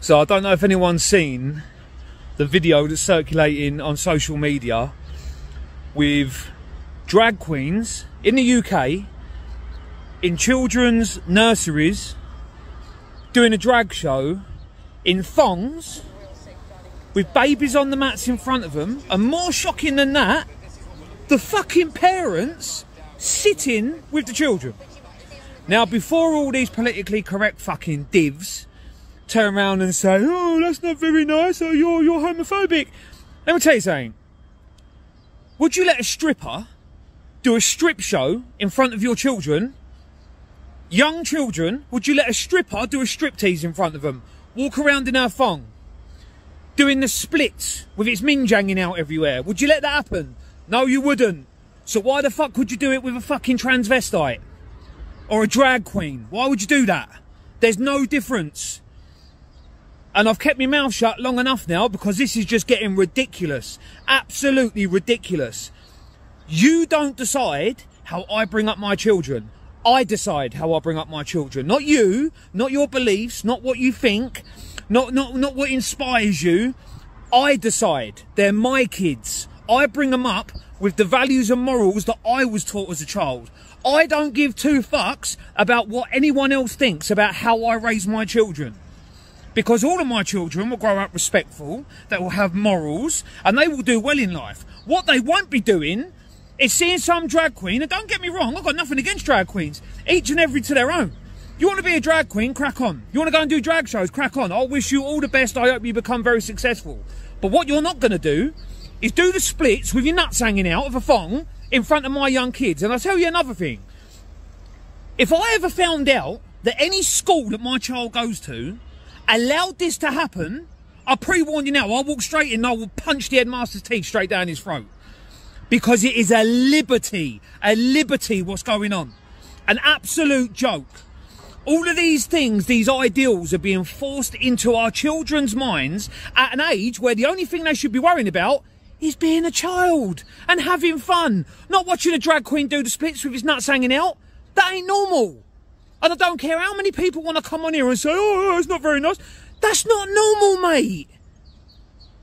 So I don't know if anyone's seen the video that's circulating on social media with drag queens in the UK in children's nurseries doing a drag show in thongs with babies on the mats in front of them, and more shocking than that, the fucking parents sitting with the children. Now, before all these politically correct fucking divs turn around and say, oh, that's not very nice, or you're homophobic. Let me tell you something. Would you let a stripper do a strip show in front of your children? Young children, would you let a stripper do a striptease in front of them? Walk around in her thong, doing the splits with its minge hanging out everywhere. Would you let that happen? No, you wouldn't. So why the fuck would you do it with a fucking transvestite? Or a drag queen? Why would you do that? There's no difference. And I've kept my mouth shut long enough now because this is just getting ridiculous. Absolutely ridiculous. You don't decide how I bring up my children. I decide how I bring up my children. Not you, not your beliefs, not what you think, not what inspires you. I decide. They're my kids. I bring them up with the values and morals that I was taught as a child. I don't give two fucks about what anyone else thinks about how I raise my children. Because all of my children will grow up respectful, they will have morals, and they will do well in life. What they won't be doing is seeing some drag queen, and don't get me wrong, I've got nothing against drag queens, each and every to their own. You want to be a drag queen, crack on. You want to go and do drag shows, crack on. I wish you all the best, I hope you become very successful. But what you're not going to do is do the splits with your nuts hanging out of a thong in front of my young kids. And I'll tell you another thing. If I ever found out that any school that my child goes to allowed this to happen, I pre-warn you now, I'll walk straight in and I will punch the headmaster's teeth straight down his throat. Because it is a liberty what's going on. An absolute joke. All of these things, these ideals are being forced into our children's minds at an age where the only thing they should be worrying about is being a child and having fun. Not watching a drag queen do the splits with his nuts hanging out. That ain't normal. And I don't care how many people want to come on here and say, oh, it's not very nice. That's not normal, mate.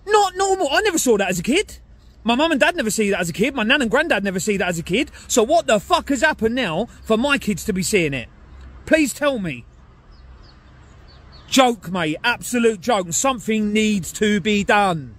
Not normal. I never saw that as a kid. My mum and dad never see that as a kid. My nan and granddad never see that as a kid. So what the fuck has happened now for my kids to be seeing it? Please tell me. Joke, mate. Absolute joke. Something needs to be done.